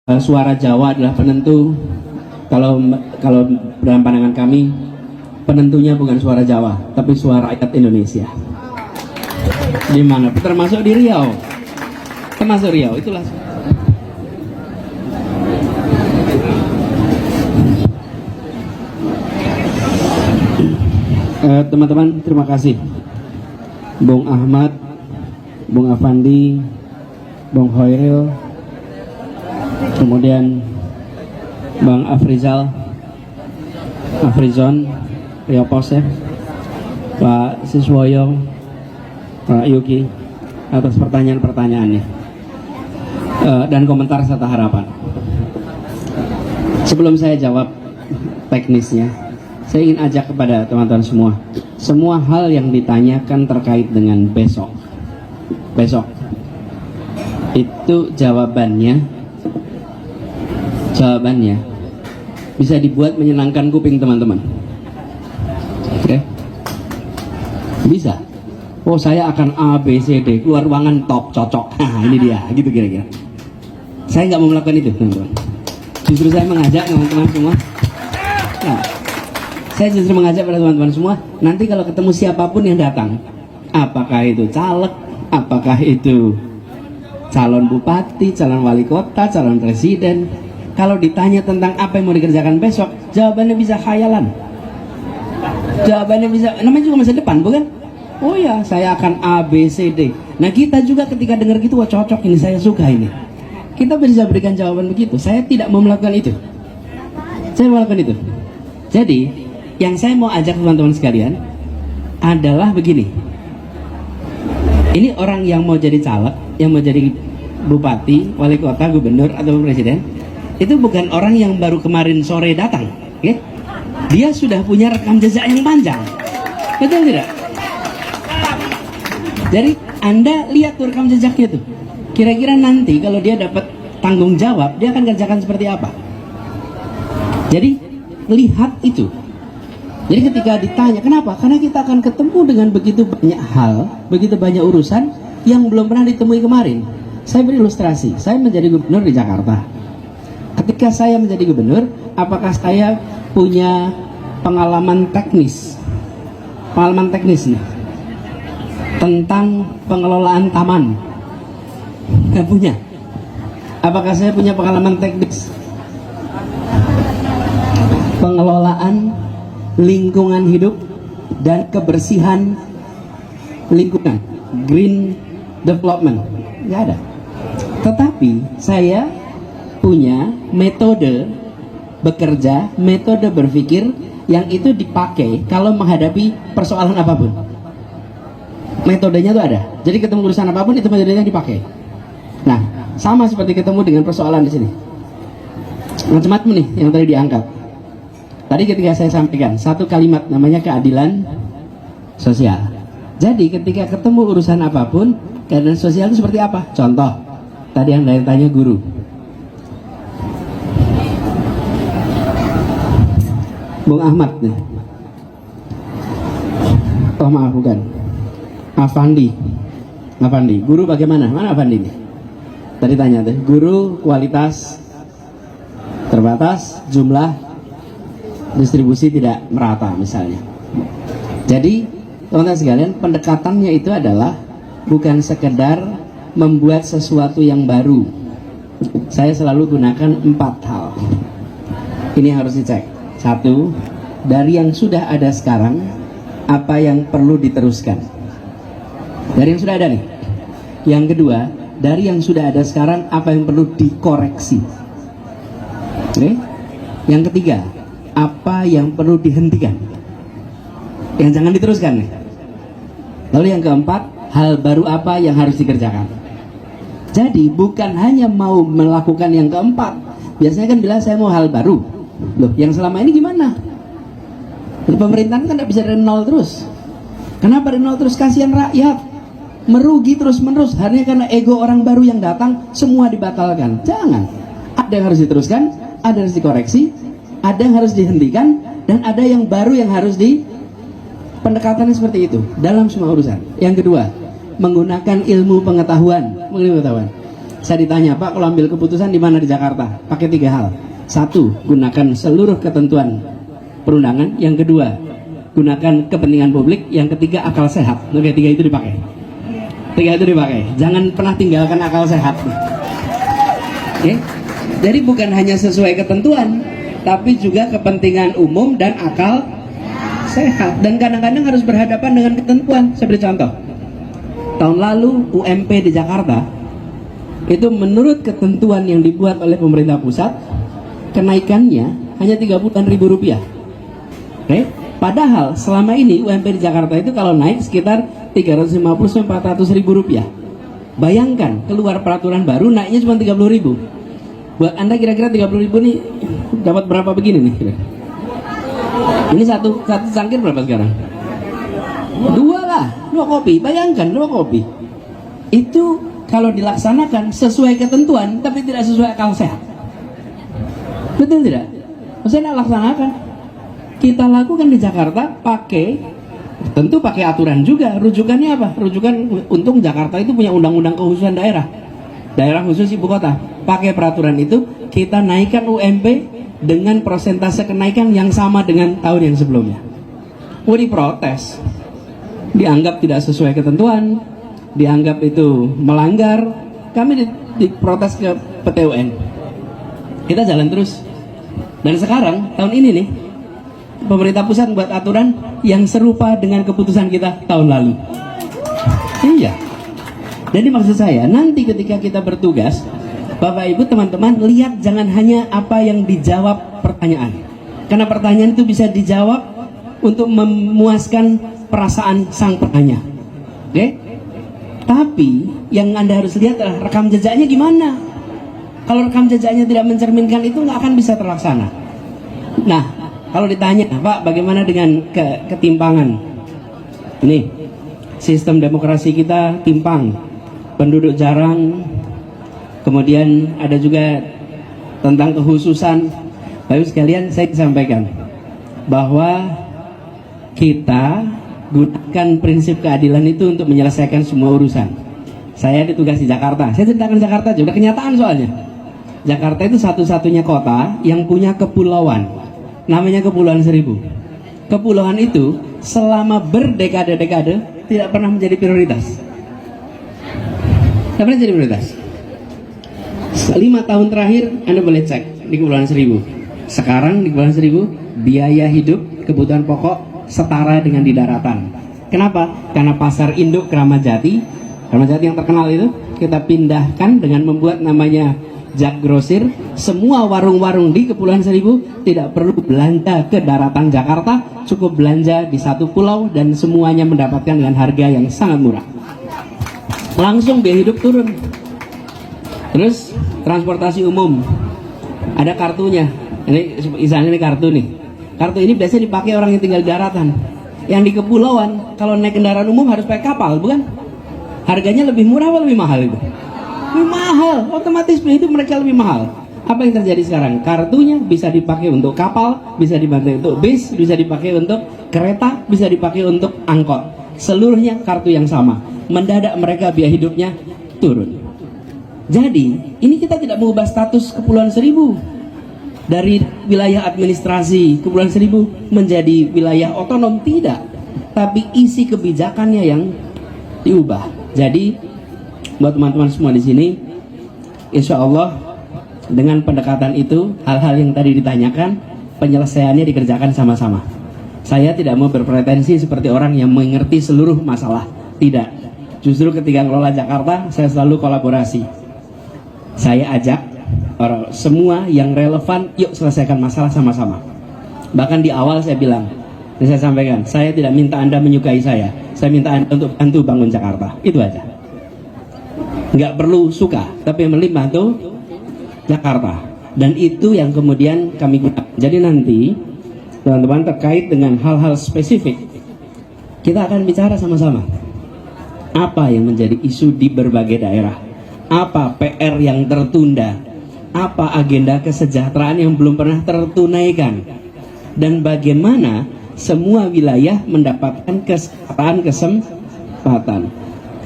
Suara Jawa adalah penentu. Kalau dalam pandangan kami, penentunya bukan suara Jawa, tapi suara rakyat Indonesia. Di mana? Termasuk di Riau. Termasuk Riau, itulah. Teman-teman, terima kasih. Bung Ahmad, Bung Afandi, Bung Hoiril, kemudian Bang Afrizal, Afrizon, Riau Pos ya, Pak Siswoyo, Pak Yuki, atas pertanyaan-pertanyaannya dan komentar serta harapan. Sebelum saya jawab teknisnya, saya ingin ajak kepada teman-teman semua hal yang ditanyakan terkait dengan besok itu jawabannya bisa dibuat menyenangkan kuping teman-teman. Oke? Bisa. Oh, saya akan A, B, C, D, keluar ruangan top, cocok. Nah, ini dia, gitu kira-kira. Saya nggak mau melakukan itu, teman-teman. Justru saya mengajak teman-teman semua. Nah, saya justru mengajak pada teman-teman semua, nanti kalau ketemu siapapun yang datang, apakah itu caleg, apakah itu calon bupati, calon wali kota, calon presiden, kalau ditanya tentang apa yang mau dikerjakan besok, jawabannya bisa khayalan. Jawabannya bisa, namanya juga masa depan, bukan? Oh ya, saya akan A, B, C, D. Nah, kita juga ketika dengar gitu, wah cocok ini, saya suka ini. Kita bisa berikan jawaban begitu. Saya tidak mau melakukan itu. Saya mau melakukan itu. Jadi, yang saya mau ajak teman-teman sekalian adalah begini. Ini orang yang mau jadi caleg, yang mau jadi bupati, wali kota, gubernur, atau presiden, itu bukan orang yang baru kemarin sore datang, okay? Dia sudah punya rekam jejak yang panjang, betul tidak? Jadi Anda lihat tuh rekam jejaknya tuh, kira-kira nanti kalau dia dapat tanggung jawab, dia akan kerjakan seperti apa? Jadi lihat itu. Jadi ketika ditanya, kenapa? Karena kita akan ketemu dengan begitu banyak hal, begitu banyak urusan yang belum pernah ditemui kemarin. Saya beri ilustrasi, saya menjadi gubernur di Jakarta. Ketika saya menjadi gubernur, apakah saya punya pengalaman teknis nih tentang pengelolaan taman? Nggak punya. Apakah saya punya pengalaman teknis pengelolaan lingkungan hidup dan kebersihan lingkungan, green development? Nggak ada. Tetapi saya punya metode bekerja, metode berpikir yang itu dipakai kalau menghadapi persoalan apapun. Metodenya tuh ada. Jadi ketemu urusan apapun itu metodenya dipakai. Nah, sama seperti ketemu dengan persoalan di sini. Macam-macam nih yang tadi diangkat. Tadi ketika saya sampaikan satu kalimat namanya keadilan sosial. Jadi ketika ketemu urusan apapun, keadilan sosial itu seperti apa? Contoh, tadi yang dari tanya guru. Bung Ahmad nih. Oh maaf, bukan. Afandi. Guru bagaimana? Mana Afandi nih? Tadi tanya tuh, guru kualitas terbatas, jumlah distribusi tidak merata misalnya. Jadi teman-teman sekalian, pendekatannya itu adalah bukan sekedar membuat sesuatu yang baru. Saya selalu gunakan 4 hal. Ini harus dicek. 1, dari yang sudah ada sekarang, apa yang perlu diteruskan? Dari yang sudah ada nih. Yang kedua, dari yang sudah ada sekarang, apa yang perlu dikoreksi? Oke? Yang ketiga, apa yang perlu dihentikan? Yang jangan diteruskan nih. Lalu yang keempat, hal baru apa yang harus dikerjakan? Jadi bukan hanya mau melakukan yang keempat. Biasanya kan bilang saya mau hal baru. Loh, yang selama ini gimana? Pemerintahan kan tidak bisa dari nol terus. Kenapa dari nol terus? Kasihan rakyat, merugi terus menerus. Hanya karena ego orang baru yang datang, semua dibatalkan. Jangan. Ada yang harus diteruskan, ada yang harus dikoreksi, ada yang harus dihentikan, dan ada yang baru yang harus pendekatannya seperti itu dalam semua urusan. Yang kedua, menggunakan ilmu pengetahuan. Saya ditanya, Pak, kalau ambil keputusan di mana di Jakarta? Pakai 3 hal. 1, gunakan seluruh ketentuan perundangan. Yang kedua, gunakan kepentingan publik. Yang ketiga, akal sehat. Oke, 3 itu dipakai. 3 itu dipakai. Jangan pernah tinggalkan akal sehat. Oke? Jadi bukan hanya sesuai ketentuan, tapi juga kepentingan umum dan akal sehat. Dan kadang-kadang harus berhadapan dengan ketentuan. Saya beri contoh. Tahun lalu UMP di Jakarta itu menurut ketentuan yang dibuat oleh pemerintah pusat, kenaikannya hanya Rp30.000. Oke? Padahal selama ini UMP di Jakarta itu kalau naik sekitar Rp350.000-Rp400.000. Bayangkan keluar peraturan baru naiknya cuma Rp30.000. Buat Anda kira-kira Rp30.000 nih dapat berapa begini nih? Ini satu cangkir berapa sekarang? 2 lah, 2 kopi. Bayangkan 2 kopi. Itu kalau dilaksanakan sesuai ketentuan tapi tidak sesuai akal sehat. Betul tidak? Saya tidak laksanakan. Kita lakukan di Jakarta tentu pakai aturan juga. Rujukannya apa? Rujukan untung Jakarta itu punya undang-undang kekhususan daerah khusus ibu kota. Pakai peraturan itu kita naikkan UMP dengan persentase kenaikan yang sama dengan tahun yang sebelumnya. Diprotes, dianggap tidak sesuai ketentuan, dianggap itu melanggar. Kami diprotes ke PT UN. Kita jalan terus. Dan sekarang tahun ini nih pemerintah pusat buat aturan yang serupa dengan keputusan kita tahun lalu. Iya. Jadi maksud saya, nanti ketika kita bertugas, Bapak Ibu teman-teman, lihat jangan hanya apa yang dijawab pertanyaan. Karena pertanyaan itu bisa dijawab untuk memuaskan perasaan sang penanya. Oke? Tapi yang Anda harus lihat adalah rekam jejaknya gimana. Kalau rekam jejaknya tidak mencerminkan itu, nggak akan bisa terlaksana. Nah, kalau ditanya, Pak, bagaimana dengan ketimpangan? Ini, sistem demokrasi kita timpang, penduduk jarang, kemudian ada juga tentang kekhususan. Bapak Ibu sekalian, saya sampaikan bahwa kita gunakan prinsip keadilan itu untuk menyelesaikan semua urusan. Saya ditugas di Jakarta. Saya ceritakan Jakarta juga kenyataan soalnya. Jakarta itu satu-satunya kota yang punya kepulauan. Namanya Kepulauan Seribu. Kepulauan itu selama berdekade-dekade tidak pernah menjadi prioritas. Tidak pernah jadi prioritas. 5 tahun terakhir Anda boleh cek di Kepulauan Seribu. Sekarang di Kepulauan Seribu biaya hidup kebutuhan pokok setara dengan di daratan. Kenapa? Karena pasar induk Kramat Jati yang terkenal itu kita pindahkan dengan membuat namanya Jak Grosir. Semua warung-warung di Kepulauan Seribu tidak perlu belanja ke daratan Jakarta, cukup belanja di satu pulau dan semuanya mendapatkan dengan harga yang sangat murah. Langsung biaya hidup turun. Terus transportasi umum ada kartunya. Ini misalnya ini kartu nih. Kartu ini biasanya dipakai orang yang tinggal di daratan. Yang di kepulauan kalau naik kendaraan umum harus pakai kapal, bukan? Harganya lebih murah atau lebih mahal itu? Lebih mahal. Otomatis itu mereka lebih mahal. Apa yang terjadi sekarang? Kartunya bisa dipakai untuk kapal, bisa dipakai untuk bis, bisa dipakai untuk kereta, bisa dipakai untuk angkot. Seluruhnya kartu yang sama. Mendadak mereka biaya hidupnya turun. Jadi ini kita tidak mengubah status Kepulauan Seribu dari wilayah administrasi Kepulauan Seribu menjadi wilayah otonom, tidak. Tapi isi kebijakannya yang diubah. Jadi buat teman-teman semua di sini, insya Allah dengan pendekatan itu hal-hal yang tadi ditanyakan penyelesaiannya dikerjakan sama-sama. Saya tidak mau berpretensi seperti orang yang mengerti seluruh masalah. Tidak. Justru ketika ngelola Jakarta, saya selalu kolaborasi. Saya ajak orang semua yang relevan, yuk selesaikan masalah sama-sama. Bahkan di awal saya bilang, dan saya sampaikan, saya tidak minta Anda menyukai saya minta Anda untuk bantu bangun Jakarta. Itu aja. Nggak perlu suka, tapi yang penting bantu Jakarta. Dan itu yang kemudian kami gunakan. Jadi nanti teman-teman terkait dengan hal-hal spesifik, kita akan bicara sama-sama. Apa yang menjadi isu di berbagai daerah? Apa PR yang tertunda? Apa agenda kesejahteraan yang belum pernah tertunaikan? Dan bagaimana semua wilayah mendapatkan kesempatan.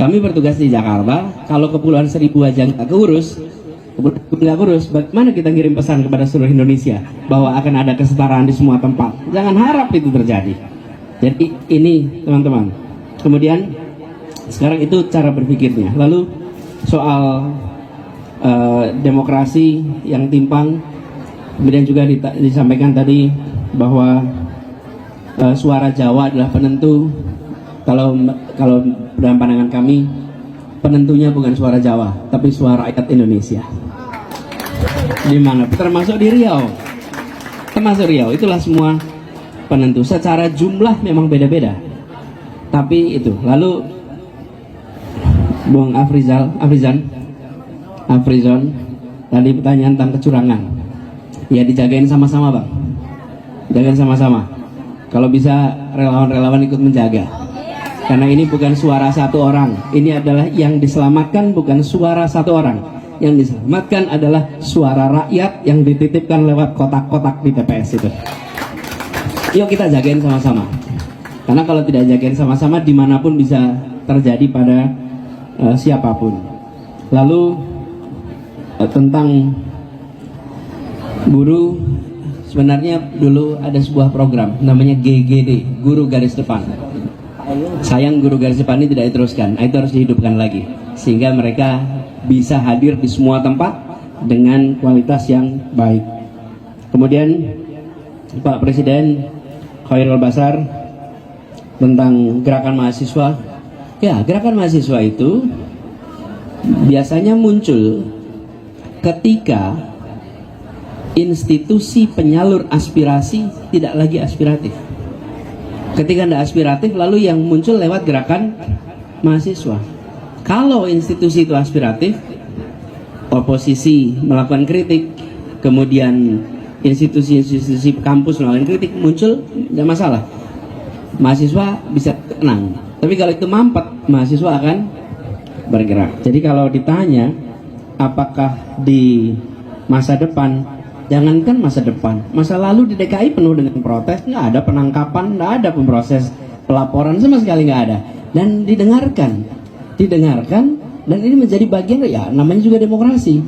Kami bertugas di Jakarta, kalau Kepulauan Seribu aja nggak keurus, bagaimana kita ngirim pesan kepada seluruh Indonesia bahwa akan ada kesetaraan di semua tempat? Jangan harap itu terjadi. Jadi ini teman-teman. Kemudian sekarang itu cara berpikirnya. Lalu soal demokrasi yang timpang, kemudian juga disampaikan tadi bahwa suara Jawa adalah penentu. Kalau dalam pandangan kami, penentunya bukan suara Jawa, tapi suara rakyat Indonesia. Di mana? Termasuk di Riau. Termasuk Riau, itulah semua penentu. Secara jumlah memang beda-beda. Tapi itu. Lalu Bung Afrizon, tadi pertanyaan tentang kecurangan. Ya dijagain sama-sama, Bang. Jagain sama-sama. Kalau bisa relawan-relawan ikut menjaga. Karena ini bukan suara satu orang. Ini adalah yang diselamatkan bukan suara satu orang. Yang diselamatkan adalah suara rakyat yang dititipkan lewat kotak-kotak di TPS itu. Yuk kita jagain sama-sama. Karena kalau tidak jagain sama-sama, dimanapun bisa terjadi pada siapapun. Lalu tentang buruh, sebenarnya dulu ada sebuah program namanya GGD, Guru Garis Depan. Sayang guru garis depan ini tidak diteruskan. Itu harus dihidupkan lagi sehingga mereka bisa hadir di semua tempat dengan kualitas yang baik. Kemudian Pak Presiden Khairul Basar tentang gerakan mahasiswa. Ya, gerakan mahasiswa itu biasanya muncul ketika institusi penyalur aspirasi tidak lagi aspiratif. Ketika tidak aspiratif, lalu yang muncul lewat gerakan mahasiswa. Kalau institusi itu aspiratif, oposisi melakukan kritik, kemudian institusi-institusi kampus melakukan kritik, muncul, tidak masalah. Mahasiswa bisa tenang. Tapi kalau itu mampet, mahasiswa akan bergerak. Jadi kalau ditanya, apakah di masa depan, jangankan masa depan, masa lalu di DKI penuh dengan protes, nggak ada penangkapan, nggak ada pemproses pelaporan sama sekali nggak ada, dan didengarkan, dan ini menjadi bagian ya namanya juga demokrasi.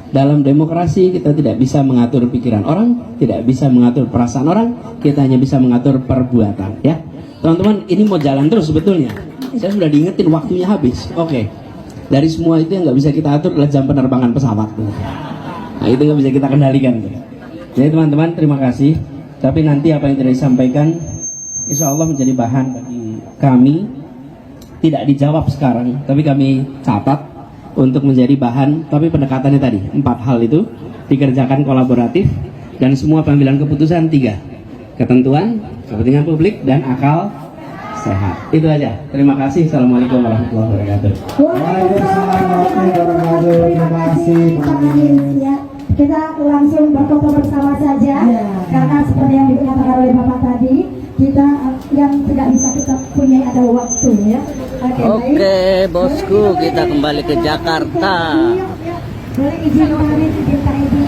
Dalam demokrasi kita tidak bisa mengatur pikiran orang, tidak bisa mengatur perasaan orang, kita hanya bisa mengatur perbuatan. Ya, teman-teman, ini mau jalan terus sebetulnya. Saya sudah diingetin waktunya habis. Oke, dari semua itu yang nggak bisa kita atur adalah jam penerbangan pesawat. Nah, itu nggak bisa kita kendalikan. Jadi teman-teman, terima kasih. Tapi nanti apa yang tadi disampaikan, insya Allah menjadi bahan bagi kami. Tidak dijawab sekarang, tapi kami catat untuk menjadi bahan. Tapi pendekatannya tadi, 4 hal itu dikerjakan kolaboratif. Dan semua pengambilan keputusan 3. Ketentuan, kepentingan publik, dan akal sehat. Itu aja. Terima kasih. Assalamualaikum warahmatullahi wabarakatuh. Waalaikumsalam warahmatullahi wabarakatuh. Terima kasih Pak Anies. Kita langsung berfoto bersama saja, karena seperti yang dikatakan oleh Bapak tadi, kita yang tidak bisa kita punya ada waktu ya. Oke, bosku, kita kembali ke Jakarta. Boleh izin pamit, izin Pak Edi,